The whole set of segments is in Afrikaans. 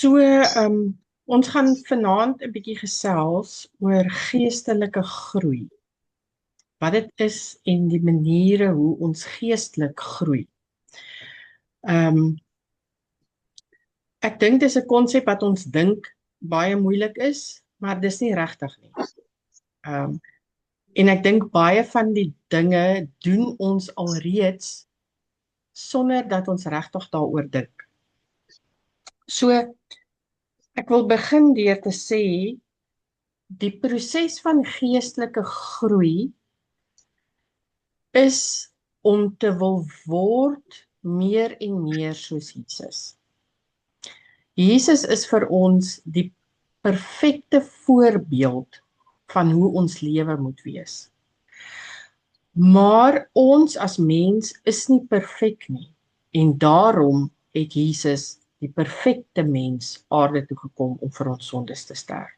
Ons gaan vanaand 'n bietjie gesels oor geestelike groei. Wat dit is en die maniere hoe ons geestelik groei. Um ek dink dis 'n konsep wat ons dink baie moeilik is, maar dis nie regtig nie. En ek dink baie van die dinge doen ons alreeds sonder dat ons regtig daaroor dink. So ek wil begin deur te sê die proses van geestelike groei is om te wil word meer en meer soos Jesus. Jesus is vir ons die perfekte voorbeeld van hoe ons lewe moet wees. Maar ons as mens is nie perfek nie en daarom het Jesus die perfekte mens aarde toe gekom om vir ons sondes te sterf.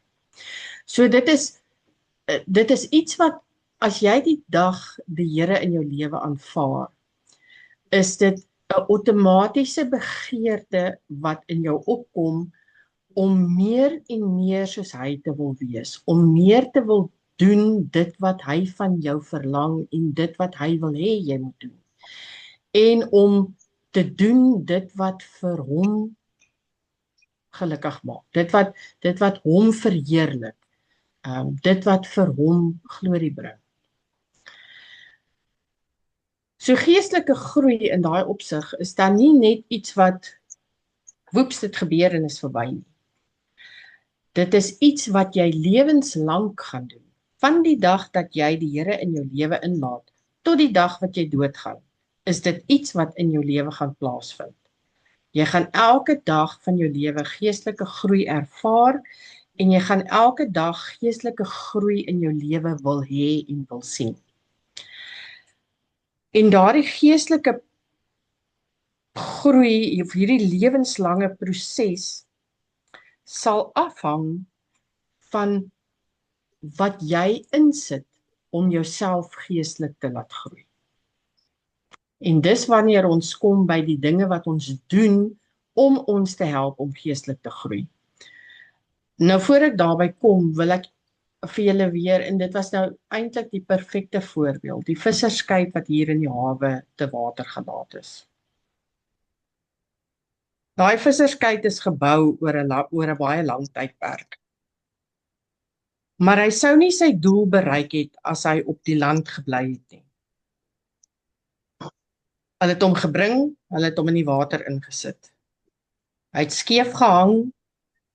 So dit is iets wat as jy die dag die Here in jou lewe aanvaar, is dit 'n outomatiese begeerte wat in jou opkom om meer en meer soos hy te wil wees, om meer te wil doen dit wat hy van jou verlang en dit wat hy wil hê jy moet doen. En om te doen dit wat vir hom gelukkig maak, dit wat hom verheerlik, dit wat vir hom glorie bring. So geestelike groei in daai opsig is dan nie net iets wat woeps dit gebeur en is verby nie. Dit is iets wat jy lewenslank gaan doen. Van die dag dat jy die Here in jou lewe inlaat tot die dag wat jy doodgaan, is dit iets wat in jou lewe gaan plaasvind. Jy gaan elke dag van jou lewe geestelike groei ervaar en jy gaan elke dag geestelike groei in jou lewe wil hê en wil sien. En daardie geestelike groei of hierdie lewenslange proses sal afhang van wat jy insit om jouself geestelik te laat groei. En dis wanneer ons kom by die dinge wat ons doen om ons te help om geestelik te groei. Nou voor ek daarby kom, wil ek vir julle weer, en dit was nou eintlik die perfekte voorbeeld, die visserskyp wat hier in die hawe te water gelaat is. Daai visserskyp is gebou oor 'n baie lang tydperk. Maar hy sou nie sy doel bereik het as hy op die land gebly het nie. Hulle het hom gebring, hulle het hom in die water ingesit. Hy het skeef gehang,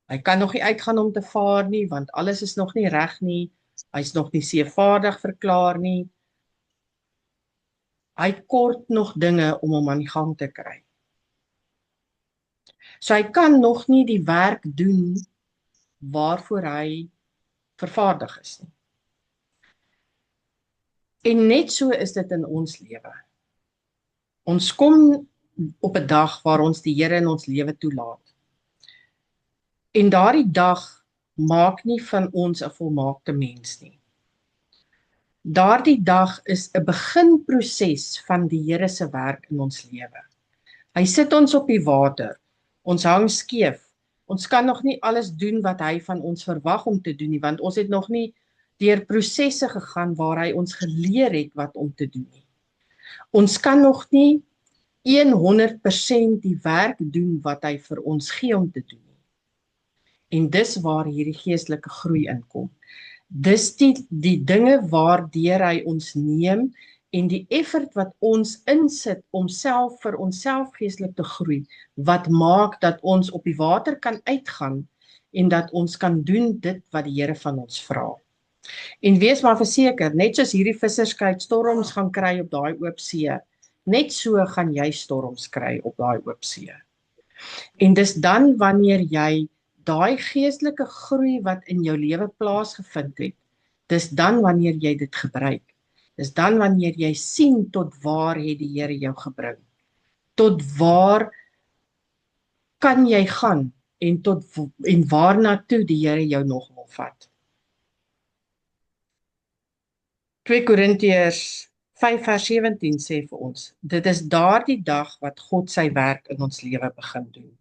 hy kan nog nie uitgaan om te vaar nie, want alles is nog nie reg nie, hy is nog nie seevaardig verklaar nie. Hy kort nog dinge om hom aan die gang te kry. So hy kan nog nie die werk doen waarvoor hy vervaardig is nie. En net so is dit in ons lewe. Ons kom op 'n dag waar ons die Here in ons lewe toelaat. En daardie dag maak nie van ons 'n volmaakte mens nie. Daardie dag is 'n beginproses van die Here se werk in ons lewe. Hy sit ons op die water. Ons hang skeef. Ons kan nog nie alles doen wat hy van ons verwag om te doen nie, want ons het nog nie deur prosesse gegaan waar hy ons geleer het wat om te doen nie. Ons kan nog nie 100% die werk doen wat hy vir ons gee om te doen nie. En dis waar hierdie geestelike groei inkom. Dis die dinge waardeur hy ons neem en die effort wat ons insit om vir onsself geestelik te groei, wat maak dat ons op die water kan uitgaan en dat ons kan doen dit wat die Here van ons vra. En wees maar verseker, net soos hierdie visserskyk storms gaan kry op daai oop see, net so gaan jy storms kry op daai oop see. En dis dan wanneer jy daai geestelike groei wat in jou lewe plaasgevind het, dis dan wanneer jy dit gebruik. Dis dan wanneer jy sien tot waar het die Here jou gebring. Tot waar kan jy gaan en waarna toe die Here jou nog wil vat. 2 Korintiërs 5 vers 17 sê vir ons, dit is daardie dag wat God sy werk in ons lewe begin doen.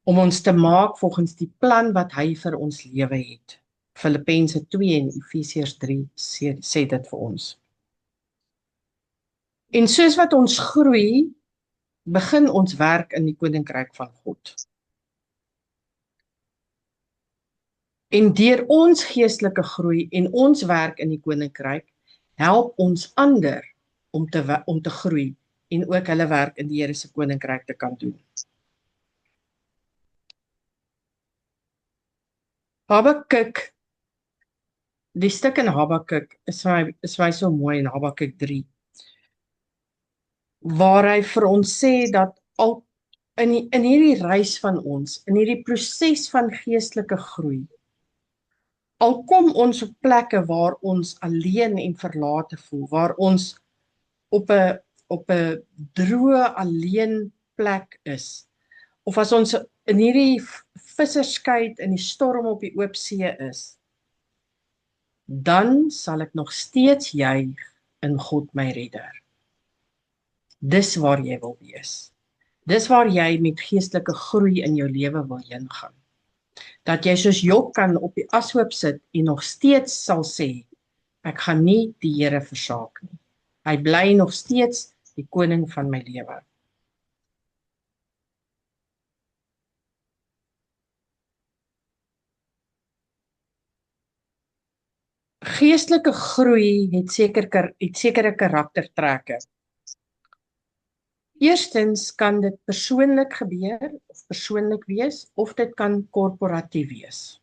om ons te maak volgens die plan wat hy vir ons lewe het. Filippense 2 en Efesiërs 3 sê dit vir ons. En soos wat ons groei, begin ons werk in die koninkryk van God. En deur ons geestelike groei en ons werk in die koninkryk, help ons ander om te groei en ook hulle werk in die Here se koninkryk te kan doen. Habakuk, die stuk in Habakuk is my so mooi in Habakuk 3, waar hy vir ons sê dat al in hierdie reis van ons, in hierdie proses van geestelike groei, al kom ons op plekke waar ons alleen en verlate voel, waar ons op 'n droë alleen plek is, of as ons in hierdie visserskuit in die storm op die oop see is, dan sal ek nog steeds juig in God my redder. Dis waar jy wil wees. Dis waar jy met geestelike groei in jou lewe wil heen gaan. Dat jy soos Job kan op die ashoop sit en nog steeds sal sê, ek gaan nie die Here versaak nie. Hy bly nog steeds die koning van my lewe. Geestelike groei het sekere karaktertrekke. Eerstens kan dit persoonlik gebeur of persoonlik wees, of dit kan korporatief wees.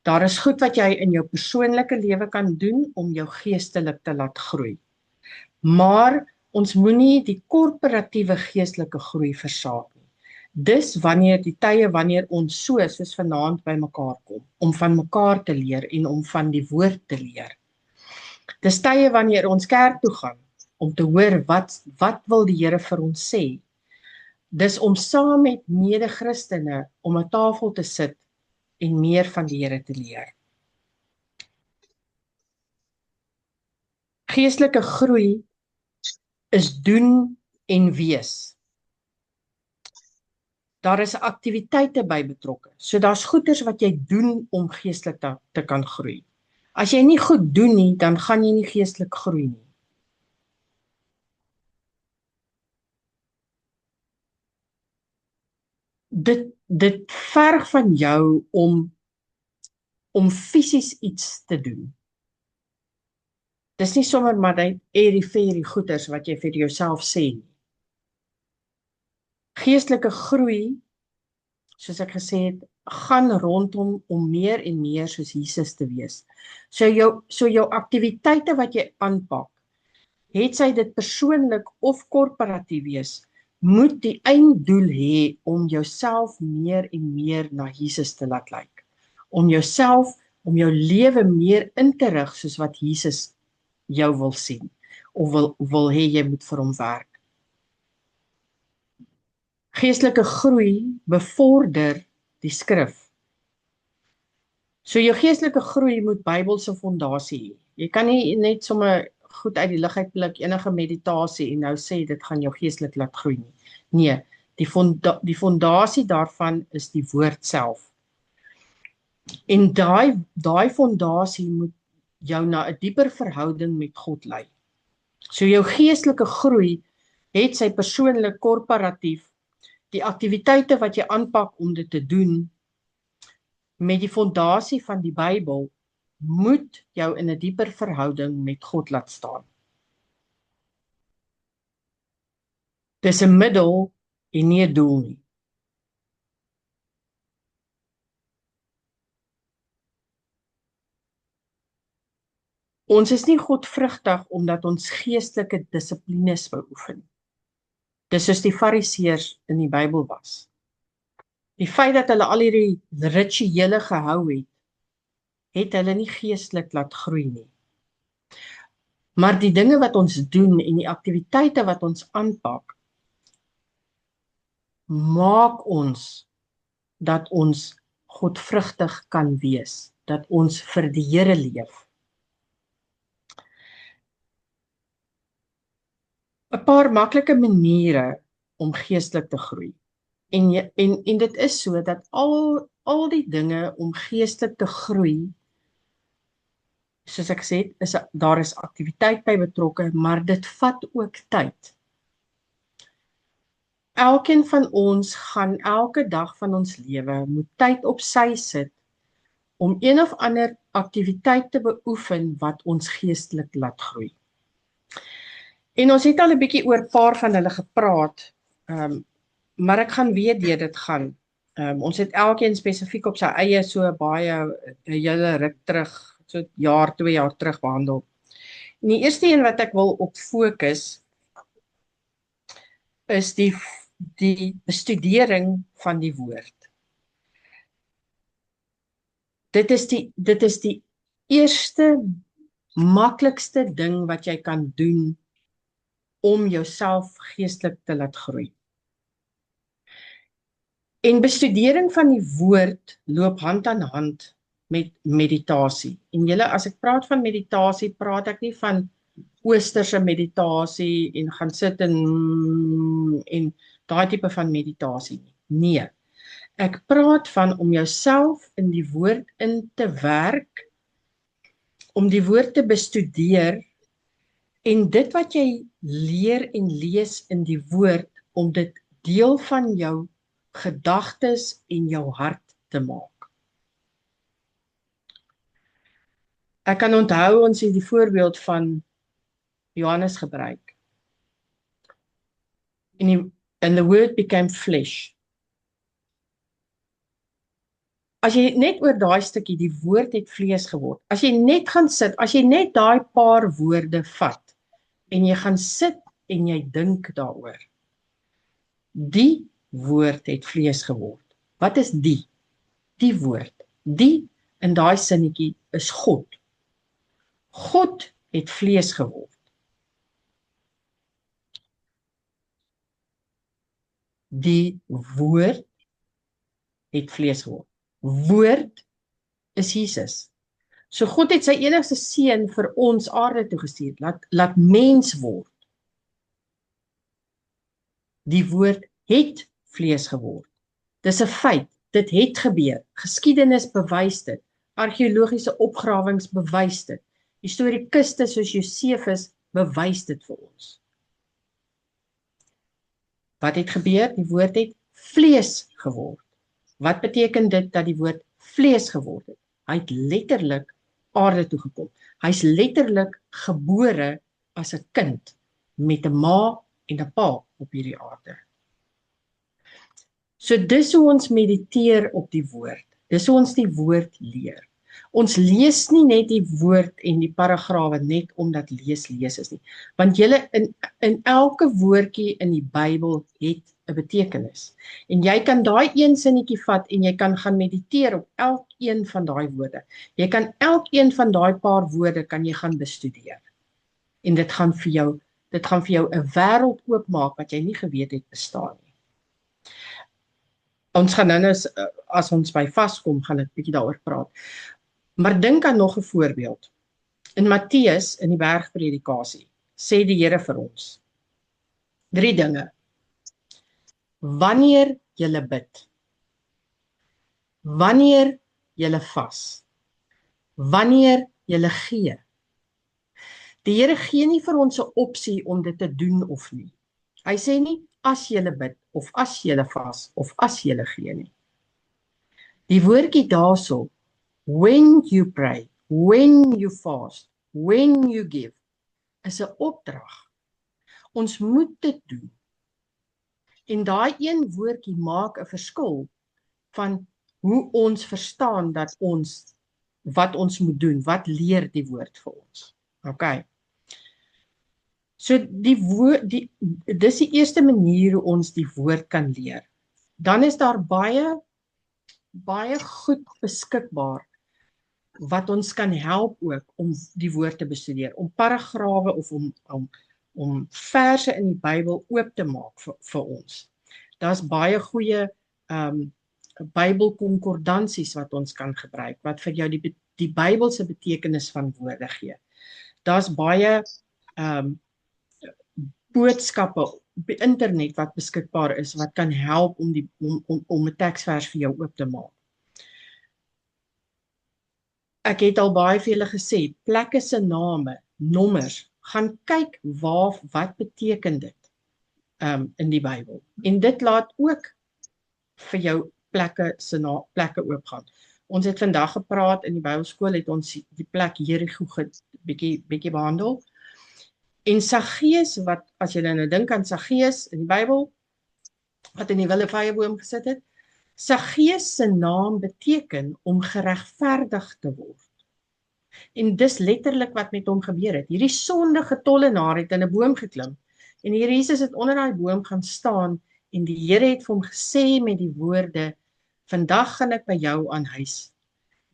Daar is goed wat jy in jou persoonlike lewe kan doen om jou geestelik te laat groei. Maar ons moenie die korporatiewe geestelike groei versaak nie. Dis wanneer die tye wanneer ons soos vanaand by mekaar kom, om van mekaar te leer en om van die woord te leer. Dis tye wanneer ons kerk toe gaan, om te hoor wat wil die Here vir ons sê. Dis om saam met mede-Christene om 'n tafel te sit en meer van die Here te leer. Geestelike groei is doen en wees. Daar is aktiwiteite by betrokke. So daar's goeders wat jy doen om geestelik te kan groei. As jy nie goed doen nie, dan gaan jy nie geestelik groei nie. Dit verg van jou om fisies iets te doen. Dis nie sommer maar net airy-fairy goeders wat jy vir jouself sê nie. Geestelike groei, soos ek gesê het, gaan rondom om meer en meer soos Jesus te wees. So jou aktiwiteite wat jy aanpak, het sy dit persoonlik of korporatief wees, moet die einddoel hê om jouself meer en meer na Jesus te laat lyk. Om jou lewe meer in te rig soos wat Jesus jou wil sien, of wil hê jy moet vir hom werk. Geestelike groei bevorder die skrif. So jou geestelike groei moet Bybelse fondasie hê. Jy kan nie net sommer goed uit die lug uit pluk enige meditasie en nou sê dit gaan jou geestelik laat groei nie. Nee, die fondasie daarvan is die woord self. En daai fondasie moet jou na 'n dieper verhouding met God lei. So jou geestelike groei het sy persoonlik korporatief, die aktiwiteite wat jy aanpak om dit te doen, met die fondasie van die Bybel, moet jou in 'n dieper verhouding met God laat staan. Dis 'n middel en nie 'n doel nie. Ons is nie godvrugtig omdat ons geestelike dissiplines beoefen. Dis soos die Fariseërs in die Bybel was. Die feit dat hulle al hierdie rituele gehou het hulle nie geestelik laat groei nie. Maar die dinge wat ons doen en die aktiwiteite wat ons aanpak, maak ons dat ons godvrugtig kan wees, dat ons vir die Here leef. 'n Paar maklike maniere om geestelik te groei. En dit is so dat al die dinge om geestelik te groei, soos ek sê, daar is aktiwiteit by betrokke, maar dit vat ook tyd. Elkeen van ons gaan elke dag van ons lewe moet tyd op sy sit om een of ander aktiwiteit te beoefen wat ons geestelik laat groei. En ons het al 'n bietjie oor 'n paar van hulle gepraat, maar ek gaan weer deur dit gaan. Ons het elkeen spesifiek op sy eie so baie 'n hele ruk terug, so 'n jaar, 2 jaar terug behandel. En die eerste een wat ek wil op fokus is die bestudering van die woord. Dit is die eerste maklikste ding wat jy kan doen om jouself geestelik te laat groei. En bestudering van die woord loop hand aan hand met meditasie. En julle, as ek praat van meditasie, praat ek nie van oosterse meditasie en gaan sit en daai tipe van meditasie nie. Nee. Ek praat van om jouself in die woord in te werk, om die woord te bestudeer en dit wat jy leer en lees in die woord, om dit deel van jou gedagtes en jou hart te maak. Ek kan onthou ons het die voorbeeld van Johannes gebruik. And the word became flesh. As jy net oor daai stukkie, die woord het vlees geword. As jy net gaan sit, as jy net daai paar woorde vat en jy gaan sit en jy dink daaroor. Die woord het vlees geword. Wat is die? Die woord. Die in daai sinnetjie is God. God het vlees geword. Die woord het vlees geword. Woord is Jesus. So God het sy enigste seun vir ons aarde toe gestuur, laat mens word. Die woord het vlees geword. Dis 'n feit, dit het gebeur. Geskiedenis bewys dit. Argeologiese opgrawings bewys dit. Historikuste soos Josephus bewys dit vir ons. Wat het gebeur? Die woord het vlees geword. Wat beteken dit dat die woord vlees geword het? Hy het letterlik aarde toe gekom. Hy's letterlik gebore as 'n kind met 'n ma en 'n pa op hierdie aarde. So dis hoe ons mediteer op die woord. Dis hoe ons die woord leer. Ons lees nie net die woord en die paragrawe net omdat lees is nie. Want julle in elke woordjie in die Bybel het 'n betekenis. En jy kan daai een sinnetjie vat en jy kan gaan mediteer op elkeen van daai woorde. Jy kan elkeen van daai paar woorde kan jy gaan bestudeer. En dit gaan vir jou 'n wêreld oopmaak wat jy nie geweet het bestaan nie. Ons gaan nou as ons by vaskom, gaan ek bietjie daaroor praat. Maar dink aan nog 'n voorbeeld. In Matteus in die bergpredikasie sê die Here vir ons 3 dinge. Wanneer jy bid, wanneer jy vas, wanneer jy gee. Die Here gee nie vir ons 'n opsie om dit te doen of nie. Hy sê nie as jy bid of as jy vas of as jy gee nie. Die woordjie daarso, when you pray, when you fast, when you give, is 'n opdrag. Ons moet dit doen. En daai een woordjie maak 'n verskil van hoe ons verstaan dat wat ons moet doen, wat leer die woord vir ons. Okay. So dis die eerste manier hoe ons die woord kan leer. Dan is daar baie goed beskikbaar wat ons kan help ook om die woord te bestudeer, om paragrawe of om verse in die Bybel oop te maak vir ons. Daar's baie goeie Bybelkonkordansies wat ons kan gebruik, wat vir jou die Bybelse betekenis van woorde gee. Daar's baie boodskappe internet wat beskikbaar is, wat kan help om 'n teksvers vir jou oop te maak. Ek het al baie vir julle gesê, plekke se name, nommers, gaan kyk wat beteken dit in die Bybel. En dit laat ook vir jou plekke oopgaan. Ons het vandag gepraat in die Bybelskool, het ons die plek Jerigo bietjie behandel. En Saggeus, wat as jy nou dink aan Saggeus in die Bybel, wat in die wilde vyeboom gesit het, Saggeus se naam beteken om geregverdig te word. En dis letterlik wat met hom gebeur het. Hierdie sondige tollenaar het in 'n boom geklim, en hier Jesus het onder daai boom gaan staan, en die Here het vir hom gesê met die woorde, vandag gaan ek by jou aan huis.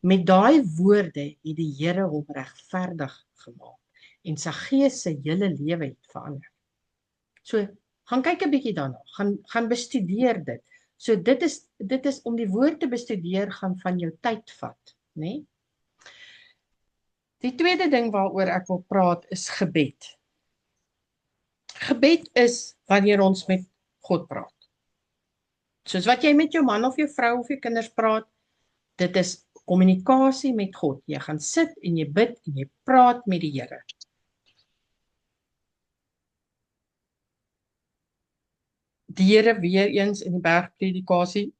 Met daai woorde het die Here hom regverdig gemaak, en Saggeus se hele lewe het verander. So, gaan kyk 'n bietjie daarna, gaan bestudeer dit. So dit is om die woord te bestudeer, gaan van jou tyd vat, né? Die tweede ding waaroor ek wil praat is gebed. Gebed is wanneer ons met God praat. Soos wat jy met jou man of jou vrou of jou kinders praat, dit is kommunikasie met God. Jy gaan sit en jy bid en jy praat met die Here. Die Here weer eens in die bergpredikasie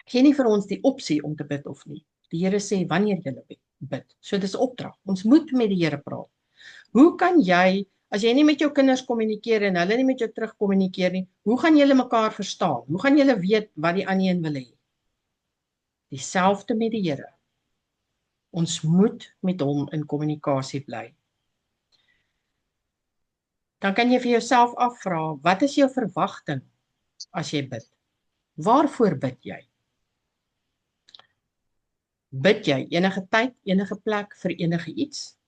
gee nie vir ons die opsie om te bid of nie. Die Here sê wanneer jy bid. So dis 'n opdrag. Ons moet met die Here praat. Hoe kan jy, as jy nie met jou kinders kommunikeer en hulle nie met jou terug kommunikeer nie, hoe gaan julle mekaar verstaan? Hoe gaan julle weet wat die ander een wil hê? Dieselfde met die Here. Ons moet met hom in kommunikasie bly. Dan kan jy vir jouself afvra, wat is jou verwagting as jy bid? Waarvoor bid jy? Bid jy enige tyd, enige plek vir enige iets?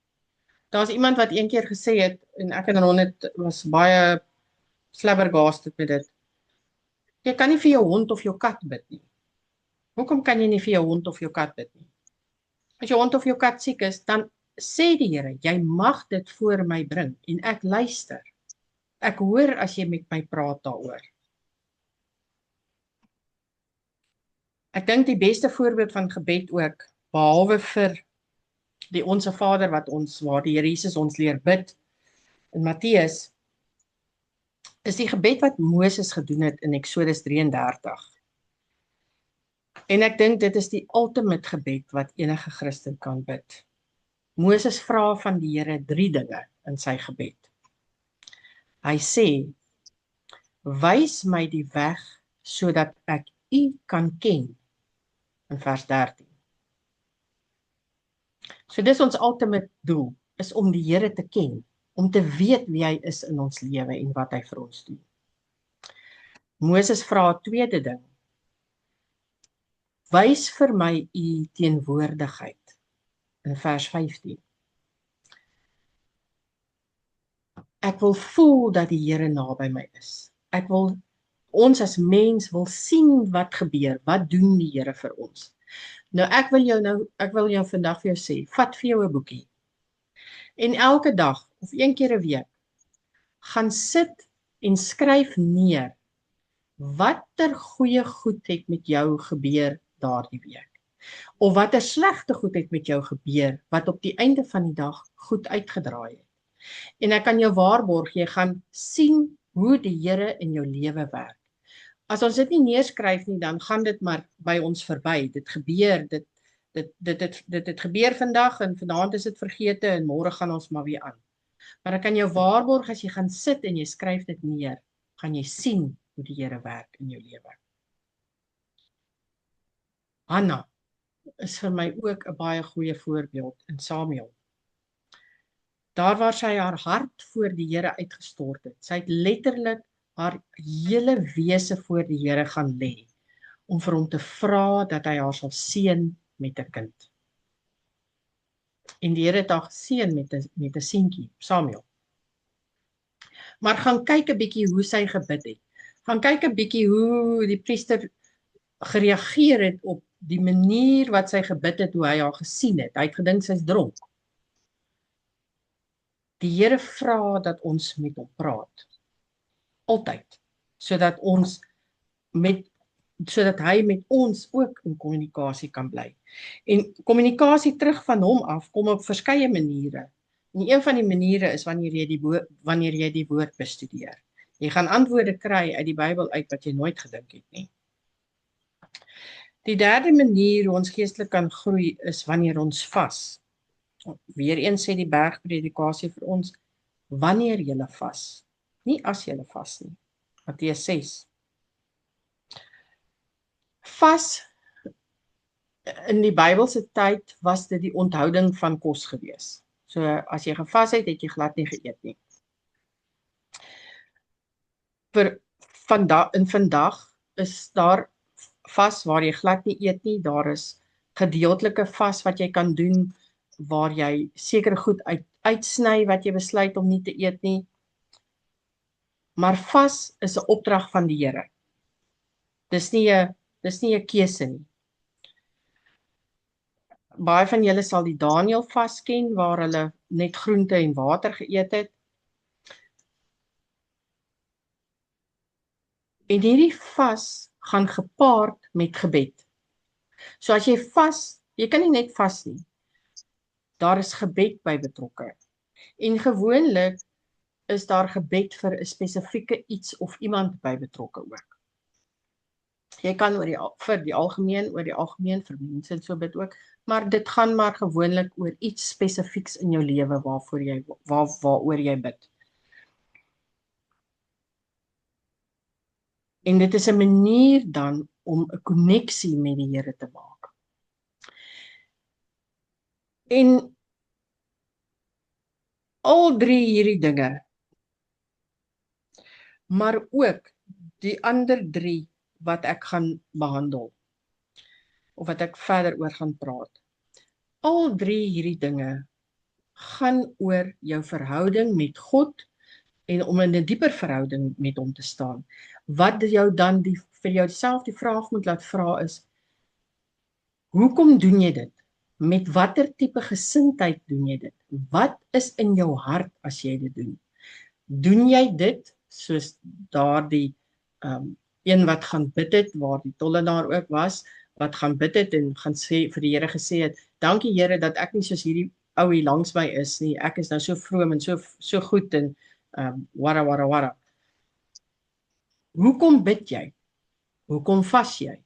Daar's iemand wat een keer gesê het, en ek en Ronit was baie flabbergasted met dit. Jy kan nie vir jou hond of jou kat bid nie. Hoekom kan jy nie vir jou hond of jou kat bid nie? As jou hond of jou kat siek is, dan sê die Here, jy mag dit voor my bring, en ek luister. Ek hoor as jy met my praat daaroor. Ek dink die beste voorbeeld van gebed ook, behalwe vir die Onse Vader waar die Here Jesus ons leer bid in Matteus, is die gebed wat Moses gedoen het in Eksodus 33. En ek dink dit is die ultimate gebed wat enige Christen kan bid. Moses vra van die Here 3 dinge in sy gebed. Hy sê, wys my die weg sodat ek U kan ken, in vers 13. So dis ons ultimate doel, is om die Here te ken, om te weet wie hy is in ons lewe en wat hy vir ons doen. Moses vra 'n tweede ding, wys vir my U teenwoordigheid, in vers 15. Ek wil voel dat die Here naby my is. Ons as mens wil sien wat gebeur, wat doen die Here vir ons. Nou ek wil jou vandag vir jou sê, vat vir jou 'n boekie. En elke dag of een keer 'n week gaan sit en skryf neer watter goeie goed het met jou gebeur daardie week. Of watter slegte goed het met jou gebeur wat op die einde van die dag goed uitgedraai het. En ek kan jou waarborg, jy gaan sien hoe die Here in jou lewe werk. As ons dit nie neerskryf nie, dan gaan dit maar by ons verby. Dit gebeur, dit het gebeur vandag en vanaand is dit vergete en môre gaan ons maar weer aan. Maar ek kan jou waarborg, as jy gaan sit en jy skryf dit neer, gaan jy sien hoe die Here werk in jou lewe. Hanna is vir my ook 'n baie goeie voorbeeld in Samuel. Daar waar sy haar hart voor die Here uitgestort het. Sy het letterlik haar hele wese voor die Here gaan lê, om vir hom te vra dat hy haar sal seën met 'n kind. En die Here het haar geseën met 'n seentjie, Samuel. Maar gaan kyk 'n bietjie hoe sy gebid het. Gaan kyk 'n bietjie hoe die priester gereageer het op die manier wat sy gebid het, hoe hy haar gesien het. Hy het gedink sy's dronk. Die Here vra dat ons met hom praat. altyd, sodat ons sodat hy met ons ook in kommunikasie kan bly. En kommunikasie terug van hom af kom op verskeie maniere. En een van die maniere is wanneer jy die woord bestudeer. Jy gaan antwoorde kry uit die Bybel uit wat jy nooit gedink het nie. Die derde manier hoe ons geestelik kan groei is wanneer ons vas. Weereens sê die bergpredikasie vir ons, wanneer jy vas, nie as jy vas nie. Matteus 6. Vas in die Bybelse tyd was dit die onthouding van kos gewees. So as jy gevas het, het jy glad nie geëet nie. Vandag is daar vas waar jy glad nie eet nie. Daar is gedeeltelike vas wat jy kan doen waar jy seker goed uitsny wat jy besluit om nie te eet nie. Maar vas is 'n opdrag van die Here. Dis nie 'n keuse nie. Baie van julle sal die Daniël vas ken waar hulle net groente en water geëet het. En hierdie vas gaan gepaard met gebed. So as jy vas, jy kan nie net vas nie. Daar is gebed by betrokke. En gewoonlik is daar gebed vir 'n spesifieke iets of iemand by betrokke ook. Jy kan oor die algemeen vir mense en so bid ook, maar dit gaan maar gewoonlik oor iets spesifieks in jou lewe waaroor jy bid. En dit is 'n manier dan om 'n koneksie met die Here te maak. En al drie hierdie dinge, maar ook die ander drie wat ek gaan behandel, of wat ek verder oor gaan praat. Al drie hierdie dinge gaan oor jou verhouding met God en om in 'n dieper verhouding met hom te staan. Wat jou dan vir jouself die vraag moet laat vra is, hoekom doen jy dit? Met watter tipe gesindheid doen jy dit? Wat is in jou hart as jy dit doen? Doen jy dit soos daardie een wat gaan bid het, waar die tollenaar ook was, wat gaan bid het en gaan sê vir die Here gesê het, dankie Here dat ek nie soos hierdie ou hier langs my is nie, ek is nou so vroom en so goed en wara. Hoekom bid jy? Hoekom vas jy?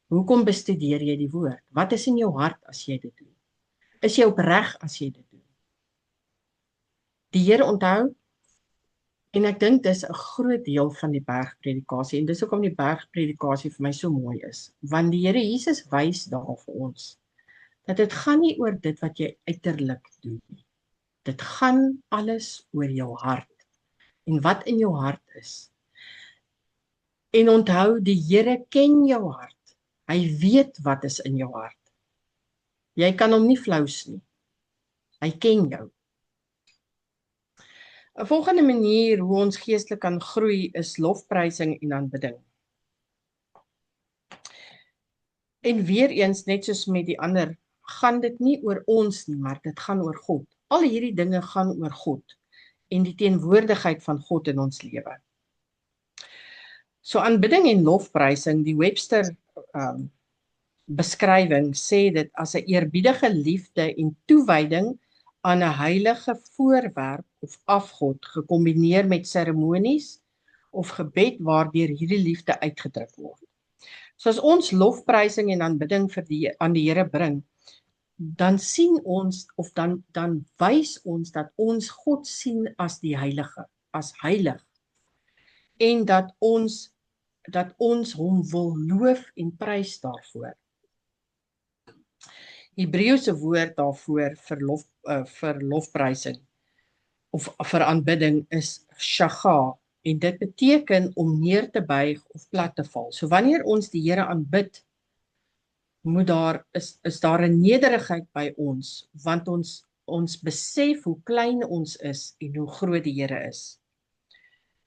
Hoekom bestudeer jy die woord? Wat is in jou hart as jy dit doen? Is jy opreg as jy dit doen? Die Here onthou, en ek dink dis 'n groot deel van die bergpredikasie, en dis hoekom die bergpredikasie vir my so mooi is, want die Here Jesus wys daar vir ons, dat dit gaan nie oor dit wat jy uiterlik doen nie. Dit gaan alles oor jou hart, en wat in jou hart is. En onthou, die Here ken jou hart. Hy weet wat is in jou hart. Jy kan hom nie flous nie. Hy ken jou. 'n Volgende manier hoe ons geestelik kan groei is lofprysing en aanbidding. En weer eens, net soos met die ander, gaan dit nie oor ons nie, maar dit gaan oor God. Al hierdie dinge gaan oor God en die teenwoordigheid van God in ons lewe. So aanbidding en lofprysing, die Webster beskrywing sê dit as 'n eerbiedige liefde en toewyding aan 'n heilige voorwerp of afgod gekombineer met seremonies of gebed waardeur hierdie liefde uitgedruk word. So as ons lofprysing en aanbidding aan die Here bring, dan sien ons of dan wys ons dat ons God sien as die heilige, as heilig. En dat ons hom wil loof en prys daarvoor. Hebreëse woord daarvoor vir lofprysing of vir aanbidding is shaga, en dit beteken om neer te buig of plat te val. So wanneer ons die Here aanbid, is daar 'n nederigheid by ons, want ons besef hoe klein ons is en hoe groot die Here is.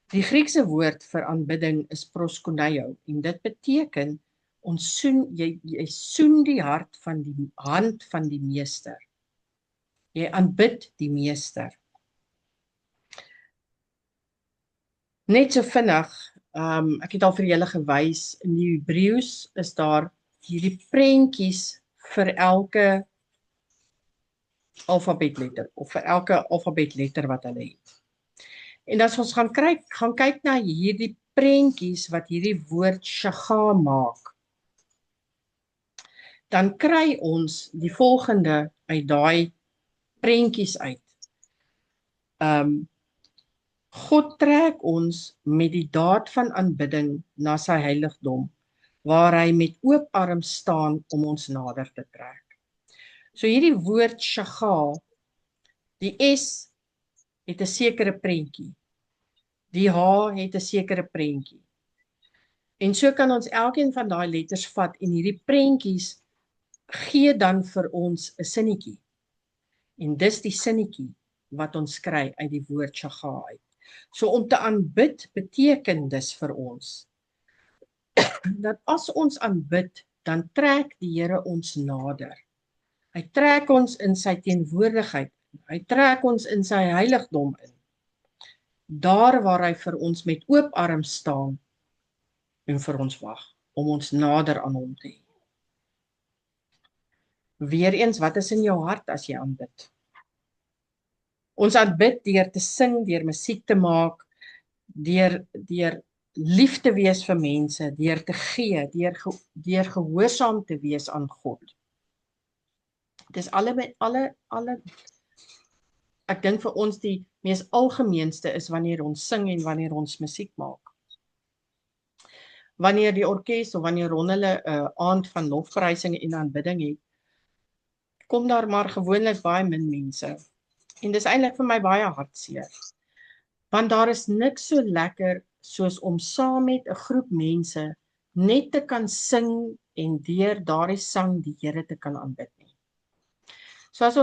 Die Griekse woord vir aanbidding is proskuneo, en dit beteken jy soen die hand van die meester. Jy aanbid die meester. Net so vinnig, ek het al vir julle gewys, in die Hebreëus is daar hierdie prentjies vir elke alfabetletter, of vir elke alfabetletter wat hulle het. En as ons gaan kyk na hierdie prentjies wat hierdie woord shaga maak, dan kry ons die volgende uit daai prentjies uit. God trek ons met die daad van aanbidding na sy heiligdom, waar hy met oop arms staan om ons nader te trek. So hierdie woord shaga, die S het 'n sekere prentjie. Die H het 'n sekere prentjie. En so kan ons elkeen van daai letters vat en hierdie prentjies gee dan vir ons 'n sinnetjie. En dis die sinnetjie wat ons kry uit die woord shaga uit. So om te aanbid beteken dis vir ons dat as ons aanbid, dan trek die Here ons nader. Hy trek ons in sy teenwoordigheid. Hy trek ons in sy heiligdom in. Daar waar hy vir ons met oop arms staan en vir ons wag om ons nader aan hom te hê. Weereens, wat is in jou hart as jy aanbid? Ons aanbid deur te sing, deur musiek te maak, deur lief te wees vir mense, deur te gee, deur gehoorsaam te wees aan God. Dis alle ek dink vir ons die mees algemeenste is wanneer ons sing en wanneer ons musiek maak. Wanneer die orkes of wanneer hulle 'n aand van lofprysing en aanbidding het, kom daar maar gewoonlik baie min mense. En dis eintlik vir my baie hartseer. Want daar is niks so lekker soos om saam met 'n groep mense net te kan sing en deur daardie sang die Here te kan aanbid nie. So as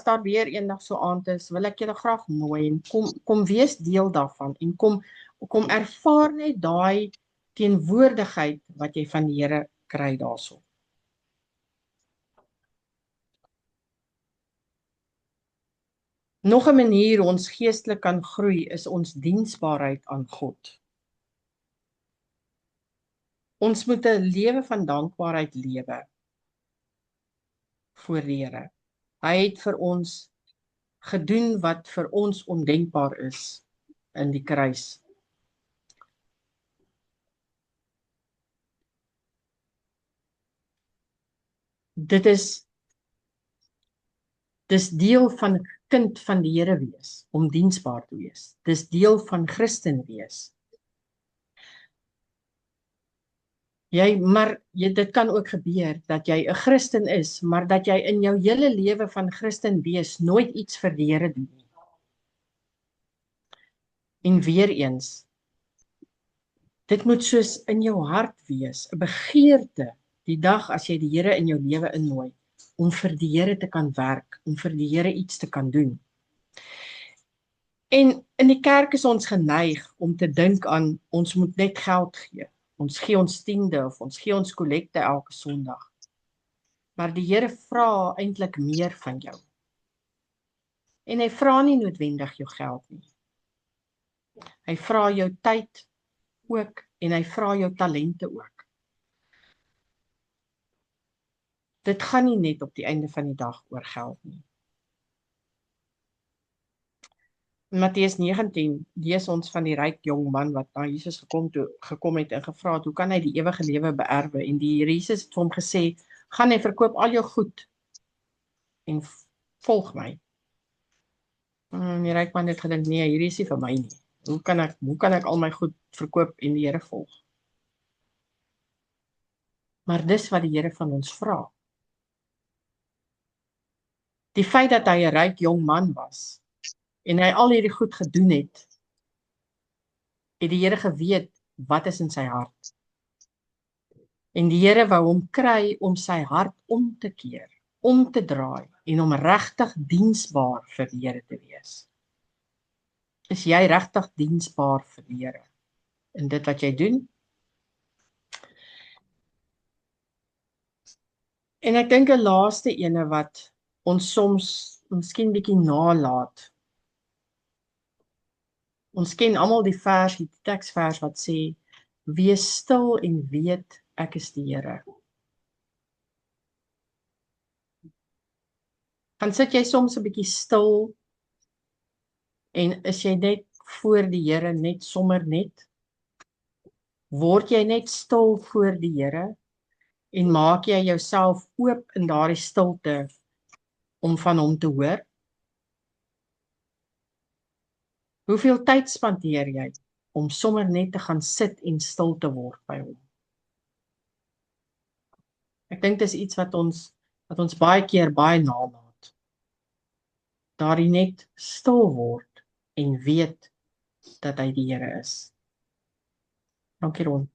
daar weer eendag so aand is, wil ek julle graag nooi en kom wees deel daarvan en kom ervaar net daai teenwoordigheid wat jy van die Here kry daarso. Nog 'n manier ons geestelik kan groei is ons diensbaarheid aan God. Ons moet 'n lewe van dankbaarheid lewe voor die Here. Hy het vir ons gedoen wat vir ons ondenkbaar is in die kruis. Dis deel van 'n kind van die Here wees, om diensbaar te wees. Dis deel van Christen wees. Dit kan ook gebeur dat jy 'n Christen is, maar dat jy in jou hele lewe van Christen wees nooit iets vir die Here doen nie. En weer eens, dit moet soos in jou hart wees, 'n begeerte die dag as jy die Here in jou lewe innooi, om vir die Here te kan werk, om vir die Here iets te kan doen. En in die kerk is ons geneig om te dink aan ons moet net geld gee. Ons gee ons tiende of ons gee ons kollekte elke Sondag. Maar die Here vra eintlik meer van jou. En hy vra nie noodwendig jou geld nie. Hy vra jou tyd ook en hy vra jou talente ook. Dit gaan nie net op die einde van die dag oor geld nie. In Matteus 19 lees ons van die ryk jong man wat na Jesus gekom het en gevra het hoe kan hy die ewige lewe beerwe, en die Here Jesus het vir hom gesê, gaan en verkoop al jou goed en volg my. En die ryk man het gedink, nee, hierdie is nie vir my nie. Hoe kan ek al my goed verkoop en die Here volg? Maar dis wat die Here van ons vra. Die feit dat hy 'n ryk jong man was en hy al hierdie goed gedoen het die Here geweet wat is in sy hart. En die Here wou hom kry om sy hart om te keer, om te draai en om regtig diensbaar vir die Here te wees. Is jy regtig diensbaar vir die Here in dit wat jy doen? En ek dink 'n laaste ene wat ons soms miskien bietjie nalat. Ons ken almal die vers, die teksvers wat sê, wees stil en weet ek is die Here. Dan sit jy soms 'n bietjie stil en is jy net voor die Here, net sommer net? Word jy net stil voor die Here en maak jy jouself oop in daardie stilte om van hom te hoor? Hoeveel tyd spandeer jy om sommer net te gaan sit en stil te word by hom? Ek dink dis iets wat ons baie keer baie nalaat. Daardie net stil word en weet dat hy die Here is. Dankie Ron.